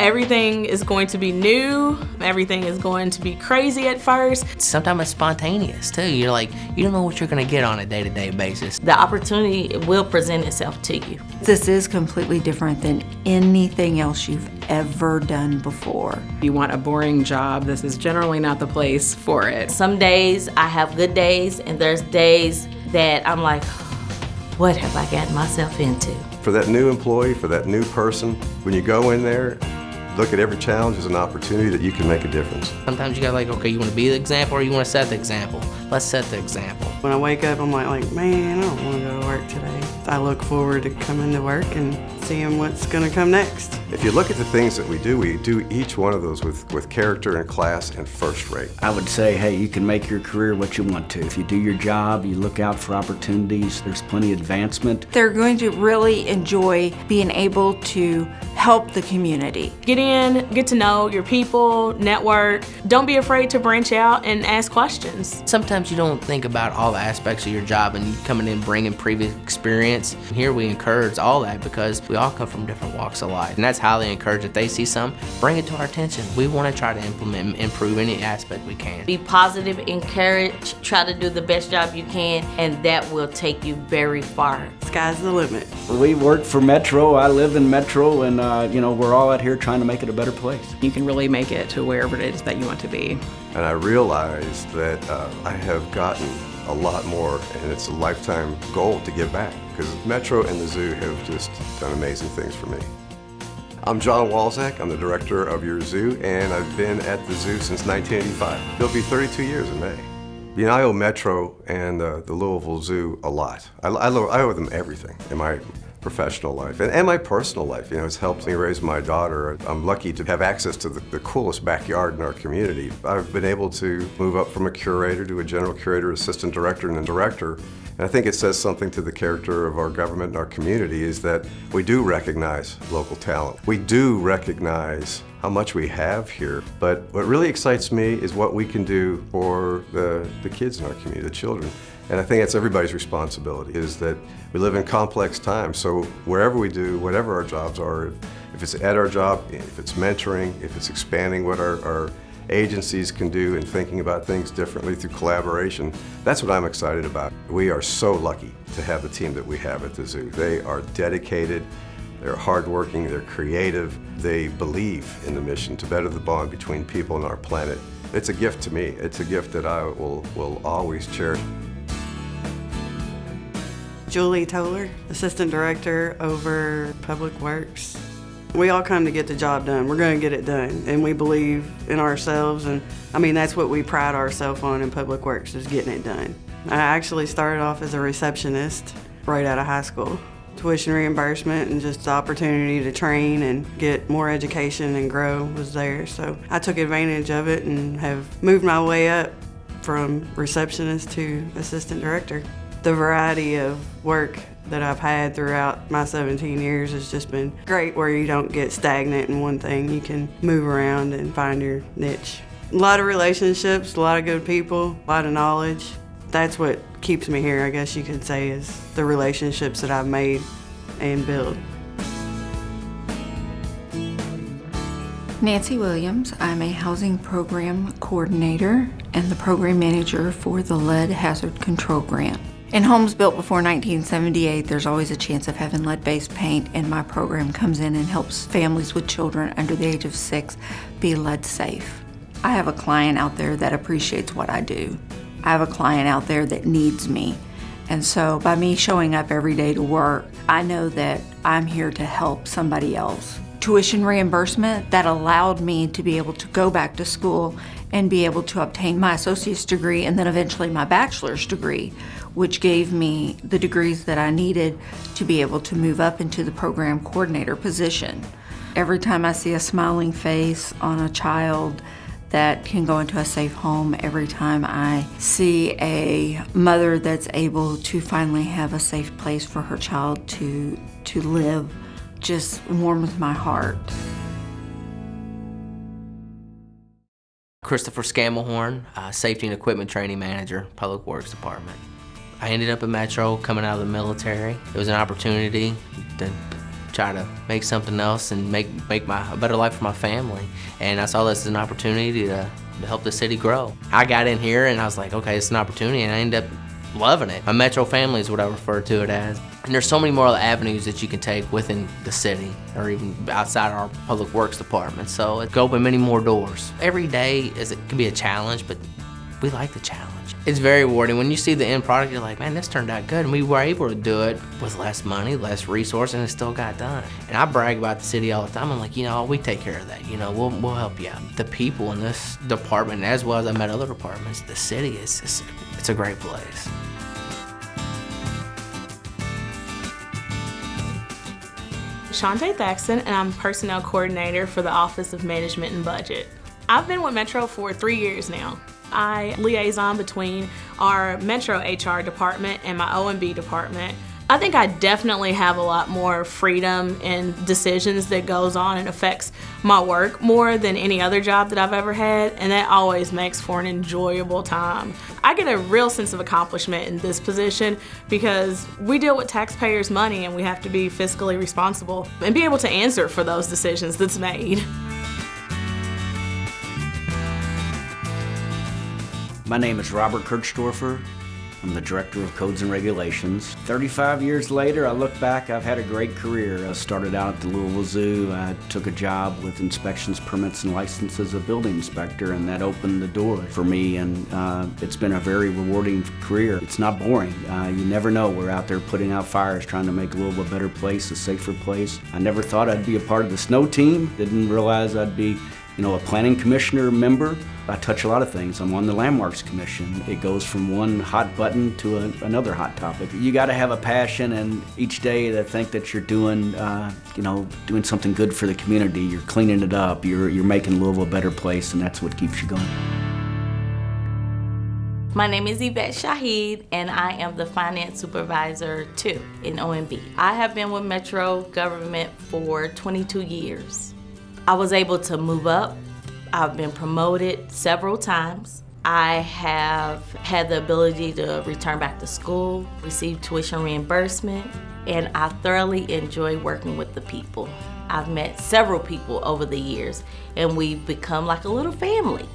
Everything is going to be new. Everything is going to be crazy at first. Sometimes it's spontaneous too. You're like, you don't know what you're gonna get on a day-to-day basis. The opportunity will present itself to you. This is completely different than anything else you've ever done before. If you want a boring job, this is generally not the place for it. Some days I have good days, and there's days that I'm like, what have I gotten myself into? For that new employee, for that new person, when you go in there, look at every challenge as an opportunity that you can make a difference. Sometimes you gotta like, okay, you wanna be the example or you wanna set the example? Let's set the example. When I wake up, I'm like, man, I don't want to go to work today. I look forward to coming to work and seeing what's going to come next. If you look at the things that we do each one of those with character and class and first rate. I would say, hey, you can make your career what you want to. If you do your job, you look out for opportunities, there's plenty of advancement. They're going to really enjoy being able to help the community. Get in, get to know your people, network. Don't be afraid to branch out and ask questions. Sometimes you don't think about all the aspects of your job and you coming in bringing previous experience. Here we encourage all that because we all come from different walks of life. And that's highly encouraged. If they see something, bring it to our attention. We want to try to implement and improve any aspect we can. Be positive, encourage, try to do the best job you can, and that will take you very far. Sky's the limit. We work for Metro, I live in Metro, and we're all out here trying to make it a better place. You can really make it to wherever it is that you want to be. And I realized that I have gotten a lot more, and it's a lifetime goal to give back, because Metro and the zoo have just done amazing things for me. I'm John Walzak, I'm the director of your zoo, and I've been at the zoo since 1985. It'll be 32 years in May. You know, I owe Metro and the Louisville Zoo a lot. I owe them everything in my professional life and my personal life. You know, it's helped me raise my daughter. I'm lucky to have access to the coolest backyard in our community. I've been able to move up from a curator to a general curator, assistant director, and a director. And I think it says something to the character of our government and our community is that we do recognize local talent. We do recognize how much we have here. But what really excites me is what we can do for the kids in our community, the children. And I think that's everybody's responsibility, is that we live in complex times. So wherever we do, whatever our jobs are, if it's at our job, if it's mentoring, if it's expanding what our agencies can do and thinking about things differently through collaboration, that's what I'm excited about. We are so lucky to have the team that we have at the zoo. They are dedicated, they're hardworking, they're creative, they believe in the mission to better the bond between people and our planet. It's a gift to me. It's a gift that I will always cherish. Julie Toller, Assistant Director over Public Works. We all come to get the job done. We're going to get it done, and we believe in ourselves, and I mean, that's what we pride ourselves on in Public Works, is getting it done. I actually started off as a receptionist right out of high school. Tuition reimbursement and just the opportunity to train and get more education and grow was there, so I took advantage of it and have moved my way up from receptionist to assistant director. The variety of work that I've had throughout my 17 years has just been great, where you don't get stagnant in one thing. You can move around and find your niche. A lot of relationships, a lot of good people, a lot of knowledge. That's what keeps me here, I guess you could say, is the relationships that I've made and built. Nancy Williams, I'm a housing program coordinator and the program manager for the Lead Hazard Control Grant. In homes built before 1978, there's always a chance of having lead-based paint, and my program comes in and helps families with children under the age of 6 be lead safe. I have a client out there that appreciates what I do. I have a client out there that needs me. And so by me showing up every day to work, I know that I'm here to help somebody else. Tuition reimbursement that allowed me to be able to go back to school and be able to obtain my associate's degree and then eventually my bachelor's degree, which gave me the degrees that I needed to be able to move up into the program coordinator position. Every time I see a smiling face on a child that can go into a safe home, every time I see a mother that's able to finally have a safe place for her child to live, just warms my heart. Christopher Scamelhorn, Safety and Equipment Training Manager, Public Works Department. I ended up at Metro coming out of the military. It was an opportunity to try to make something else and make a better life for my family. And I saw this as an opportunity to help the city grow. I got in here and I was like, okay, it's an opportunity, and I ended up loving it. My Metro family is what I refer to it as. And there's so many more avenues that you can take within the city or even outside our public works department. So it can open many more doors. Every day it can be a challenge, but we like the challenge. It's very rewarding. When you see the end product, you're like, man, this turned out good. And we were able to do it with less money, less resource, and it still got done. And I brag about the city all the time. I'm like, we take care of that. We'll help you out. The people in this department, as well as I met other departments, the city it's a great place. Shantae Thaxton, and I'm Personnel Coordinator for the Office of Management and Budget. I've been with Metro for 3 years now. I liaison between our Metro HR department and my O&B department. I think I definitely have a lot more freedom in decisions that goes on and affects my work more than any other job that I've ever had, and that always makes for an enjoyable time. I get a real sense of accomplishment in this position because we deal with taxpayers' money and we have to be fiscally responsible and be able to answer for those decisions that's made. My name is Robert Kirchdorfer. I'm the Director of Codes and Regulations. 35 years later, I look back, I've had a great career. I started out at the Louisville Zoo. I took a job with inspections, permits, and licenses as a building inspector, and that opened the door for me, and it's been a very rewarding career. It's not boring. You never know. We're out there putting out fires, trying to make Louisville a better place, a safer place. I never thought I'd be a part of the snow team. Didn't realize I'd be a planning commissioner member. I touch a lot of things. I'm on the Landmarks Commission. It goes from one hot button to another hot topic. You got to have a passion, and each day to think that you're doing, doing something good for the community. You're cleaning it up. You're making Louisville a better place, and that's what keeps you going. My name is Yvette Shahid, and I am the Finance Supervisor 2 in O&B. I have been with Metro government for 22 years. I was able to move up. I've been promoted several times. I have had the ability to return back to school, receive tuition reimbursement, and I thoroughly enjoy working with the people. I've met several people over the years, and we've become like a little family.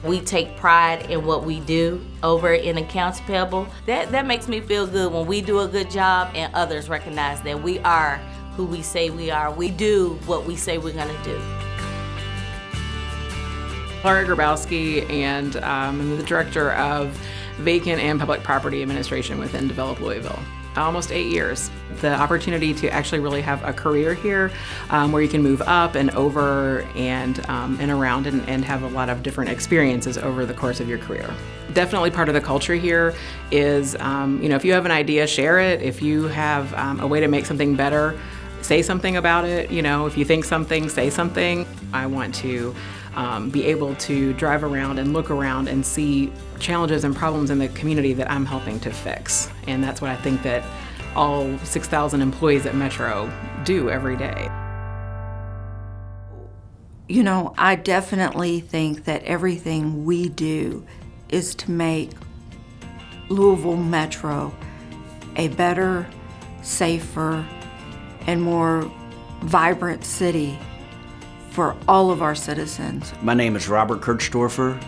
We take pride in what we do over in accounts payable. That makes me feel good when we do a good job and others recognize that we are who we say we are. We do what we say we're gonna do. Laura Grabowski, and I'm the Director of Vacant and Public Property Administration within Develop Louisville. Almost 8 years. The opportunity to actually really have a career here where you can move up and over and around and have a lot of different experiences over the course of your career. Definitely part of the culture here is, if you have an idea, share it. If you have a way to make something better, say something about it. If you think something, say something. I want to be able to drive around and look around and see challenges and problems in the community that I'm helping to fix. And that's what I think that all 6,000 employees at Metro do every day. I definitely think that everything we do is to make Louisville Metro a better, safer, and more vibrant city for all of our citizens. My name is Robert Kirchdorfer.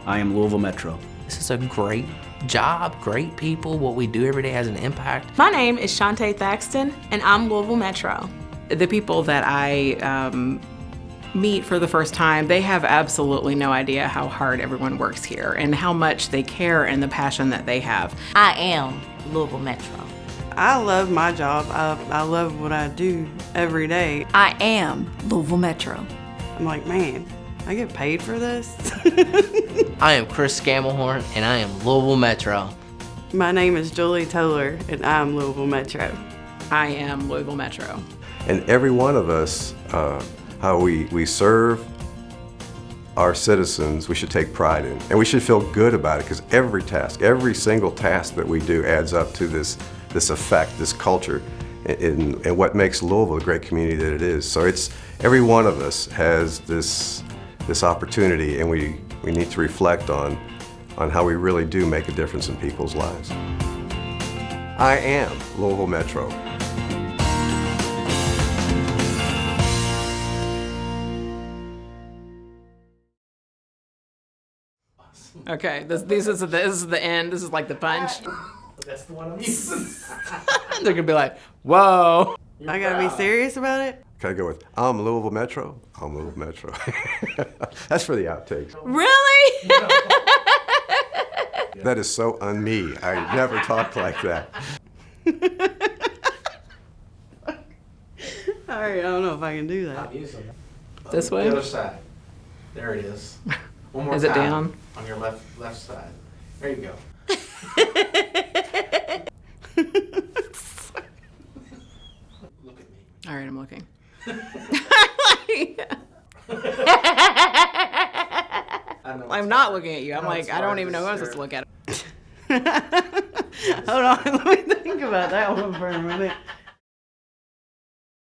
I am Louisville Metro. This is a great job, great people. What we do every day has an impact. My name is Shantae Thaxton, and I'm Louisville Metro. The people that I meet for the first time, they have absolutely no idea how hard everyone works here and how much they care and the passion that they have. I am Louisville Metro. I love my job. I love what I do every day. I am Louisville Metro. I'm like, man, I get paid for this? I am Chris Scammelhorn, and I am Louisville Metro. My name is Julie Toller, and I'm Louisville Metro. I am Louisville Metro. And every one of us, how we serve our citizens, we should take pride in. And we should feel good about it, because every single task that we do adds up to this effect, this culture, and what makes Louisville a great community that it is. So every one of us has this opportunity, and we need to reflect on how we really do make a difference in people's lives. I am Louisville Metro. Okay, this is the end. This is like the punch. That's the one I'm using. They're gonna be like, whoa. I gotta be serious about it? Can I go with, I'm Louisville Metro? I'm Louisville Metro. That's for the outtakes. Really? That is so un-me. I never talk like that. All right, I don't know if I can do that. This way? The other side. There it is. One more Is it time down? on your left side. There you go. Look at me. All right, I'm looking. I'm not looking at you. I'm like, I don't even know who I'm supposed to look at. Hold on, let me think about that one for a minute.